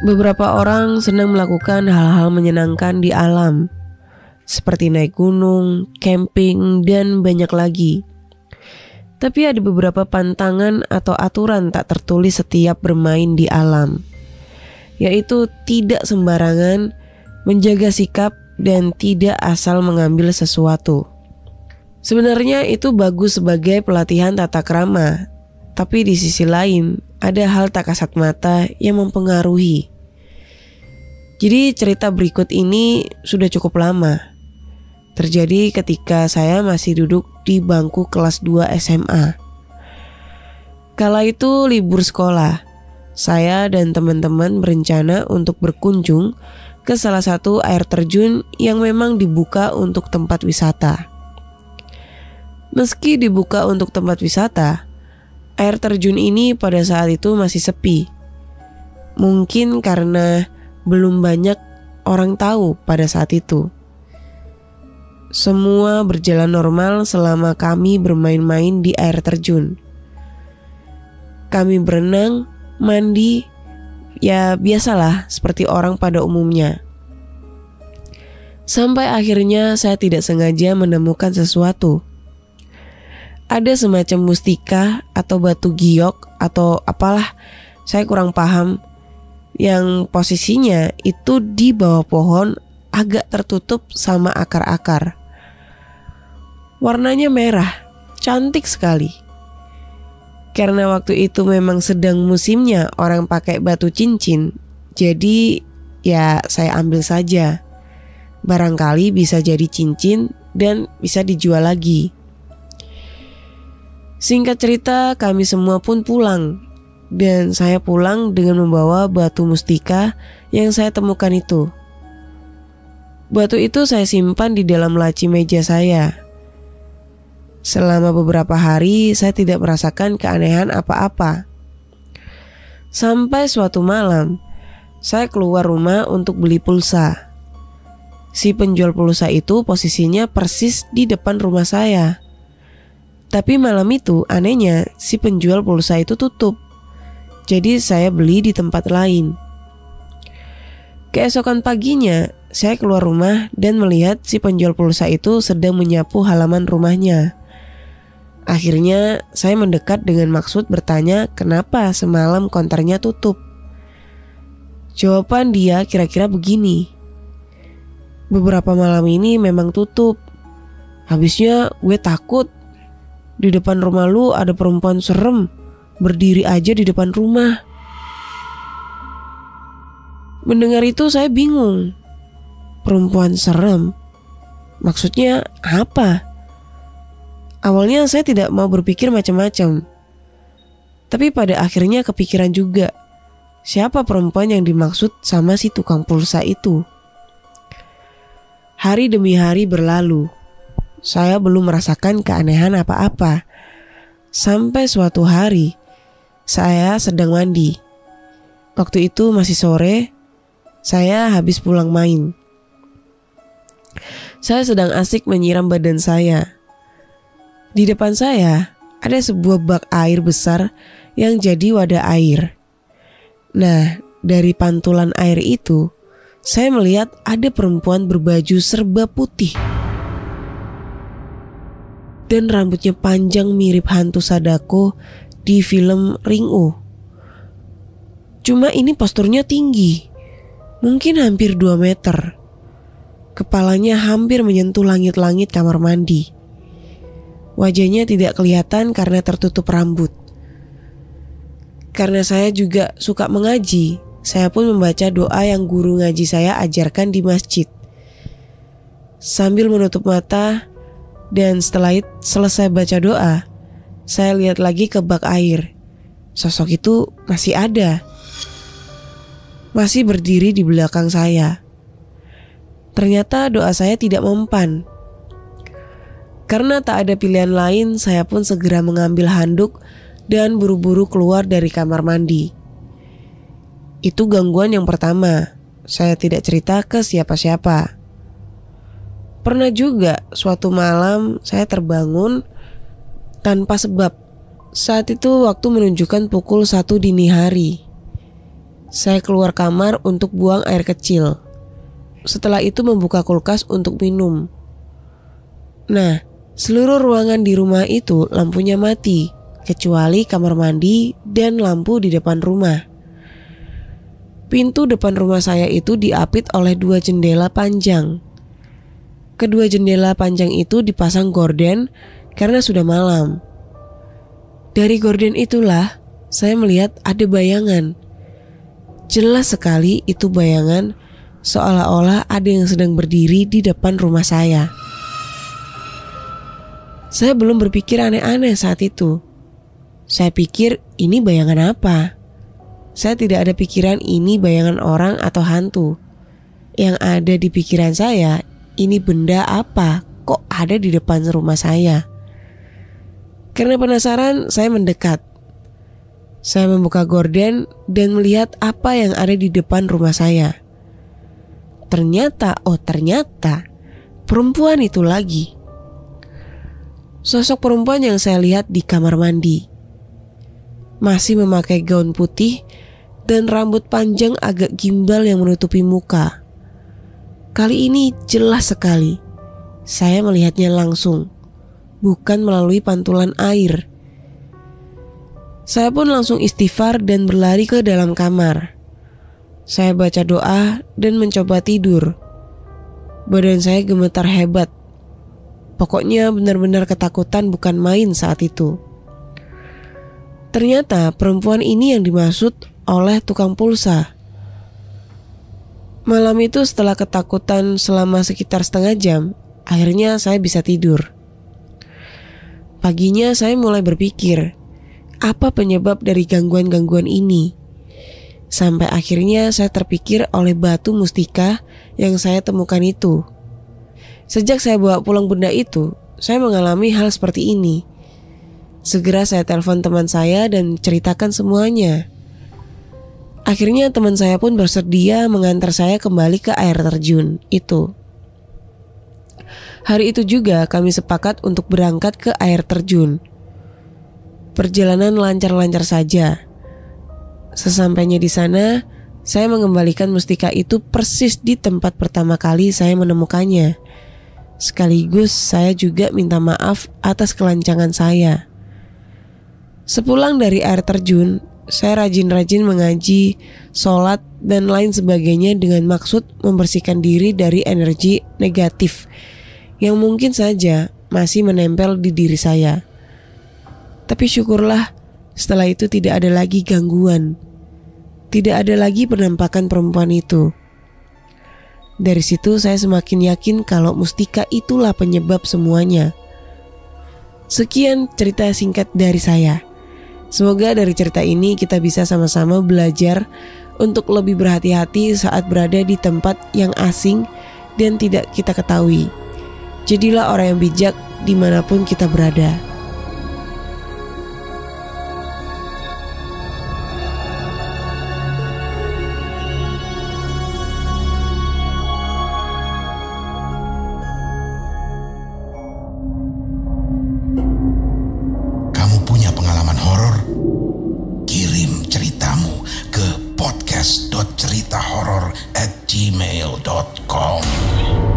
Beberapa orang senang melakukan hal-hal menyenangkan di alam, seperti naik gunung, camping, dan banyak lagi. Tapi ada beberapa pantangan atau aturan tak tertulis setiap bermain di alam, yaitu tidak sembarangan, menjaga sikap, dan tidak asal mengambil sesuatu. Sebenarnya itu bagus sebagai pelatihan tata krama, tapi di sisi lain ada hal tak kasat mata yang mempengaruhi. Jadi cerita berikut ini sudah cukup lama. Terjadi ketika saya masih duduk di bangku kelas 2 SMA. Kala itu libur sekolah, saya dan teman-teman berencana untuk berkunjung ke salah satu air terjun yang memang dibuka untuk tempat wisata. Meski dibuka untuk tempat wisata, air terjun ini pada saat itu masih sepi. Mungkin karena belum banyak orang tahu pada saat itu. Semua berjalan normal selama kami bermain-main di air terjun. Kami berenang, mandi, ya biasalah seperti orang pada umumnya. Sampai akhirnya saya tidak sengaja menemukan sesuatu. Ada semacam mustika atau batu giok atau apalah, saya kurang paham, yang posisinya itu di bawah pohon agak tertutup sama akar-akar. Warnanya merah, cantik sekali. Karena waktu itu memang sedang musimnya orang pakai batu cincin, jadi ya saya ambil saja. Barangkali bisa jadi cincin dan bisa dijual lagi. Singkat cerita, kami semua pun pulang, dan saya pulang dengan membawa batu mustika yang saya temukan itu. Batu itu saya simpan di dalam laci meja saya. Selama beberapa hari saya tidak merasakan keanehan apa-apa. Sampai suatu malam, saya keluar rumah untuk beli pulsa. Si penjual pulsa itu posisinya persis di depan rumah saya. Tapi malam itu anehnya si penjual pulsa itu tutup. Jadi saya beli di tempat lain. Keesokan paginya saya keluar rumah dan melihat si penjual pulsa itu sedang menyapu halaman rumahnya. Akhirnya saya mendekat dengan maksud bertanya kenapa semalam konternya tutup. Jawaban dia kira-kira begini. Beberapa malam ini memang tutup. Habisnya gue takut. Di depan rumah lu ada perempuan serem, berdiri aja di depan rumah. Mendengar itu saya bingung. Perempuan serem? Maksudnya apa? Awalnya saya tidak mau berpikir macam-macam. Tapi pada akhirnya kepikiran juga. Siapa perempuan yang dimaksud sama si tukang pulsa itu? Hari demi hari berlalu. Saya belum merasakan keanehan apa-apa. Sampai suatu hari, saya sedang mandi. Waktu itu masih sore, saya habis pulang main. Saya sedang asik menyiram badan saya. Di depan saya, ada sebuah bak air besar yang jadi wadah air. Nah, dari pantulan air itu, saya melihat ada perempuan berbaju serba putih. Dan rambutnya panjang mirip hantu Sadako di film Ringu. Cuma ini posturnya tinggi, mungkin hampir 2 meter. Kepalanya hampir menyentuh langit-langit kamar mandi. Wajahnya tidak kelihatan karena tertutup rambut. Karena saya juga suka mengaji, saya pun membaca doa yang guru ngaji saya ajarkan di masjid. Sambil menutup mata, dan setelah selesai baca doa, saya lihat lagi ke bak air. Sosok itu masih ada. Masih berdiri di belakang saya. Ternyata doa saya tidak mempan. Karena tak ada pilihan lain, saya pun segera mengambil handuk dan buru-buru keluar dari kamar mandi. Itu gangguan yang pertama. Saya tidak cerita ke siapa-siapa. Pernah juga suatu malam saya terbangun tanpa sebab. Saat itu waktu menunjukkan pukul 1 dini hari. Saya keluar kamar untuk buang air kecil. Setelah itu membuka kulkas untuk minum. Nah, seluruh ruangan di rumah itu lampunya mati, kecuali kamar mandi dan lampu di depan rumah. Pintu depan rumah saya itu diapit oleh 2 jendela panjang. Kedua jendela panjang itu dipasang gorden karena sudah malam. Dari gorden itulah saya melihat ada bayangan. Jelas sekali itu bayangan, seolah-olah ada yang sedang berdiri di depan rumah saya. Saya belum berpikir aneh-aneh saat itu. Saya pikir ini bayangan apa? Saya tidak ada pikiran ini bayangan orang atau hantu. Yang ada di pikiran saya, ini benda apa kok ada di depan rumah saya? Karena penasaran, saya mendekat. Saya membuka gorden dan melihat apa yang ada di depan rumah saya. Ternyata perempuan itu lagi. Sosok perempuan yang saya lihat di kamar mandi. Masih memakai gaun putih dan rambut panjang agak gimbal yang menutupi muka. Kali ini jelas sekali. Saya melihatnya langsung, bukan melalui pantulan air. Saya pun langsung istighfar dan berlari ke dalam kamar. Saya baca doa dan mencoba tidur. Badan saya gemetar hebat. Pokoknya benar-benar ketakutan bukan main saat itu. Ternyata perempuan ini yang dimaksud oleh tukang pulsa. Malam itu setelah ketakutan selama sekitar setengah jam, akhirnya saya bisa tidur. Paginya saya mulai berpikir, apa penyebab dari gangguan-gangguan ini? Sampai akhirnya saya terpikir oleh batu mustika yang saya temukan itu. Sejak saya bawa pulang benda itu, saya mengalami hal seperti ini. Segera saya telepon teman saya dan ceritakan semuanya. Akhirnya teman saya pun bersedia mengantar saya kembali ke air terjun itu. Hari itu juga kami sepakat untuk berangkat ke air terjun. Perjalanan lancar-lancar saja. Sesampainya di sana, saya mengembalikan mustika itu persis di tempat pertama kali saya menemukannya. Sekaligus saya juga minta maaf atas kelancangan saya. Sepulang dari air terjun, saya rajin-rajin mengaji, sholat, dan lain sebagainya dengan maksud membersihkan diri dari energi negatif yang mungkin saja masih menempel di diri saya. Tapi syukurlah setelah itu tidak ada lagi gangguan. Tidak ada lagi penampakan perempuan itu. Dari situ saya semakin yakin kalau mustika itulah penyebab semuanya. Sekian cerita singkat dari saya. Semoga dari cerita ini kita bisa sama-sama belajar untuk lebih berhati-hati saat berada di tempat yang asing dan tidak kita ketahui. Jadilah orang yang bijak dimanapun kita berada. podcast.ceritahoror@gmail.com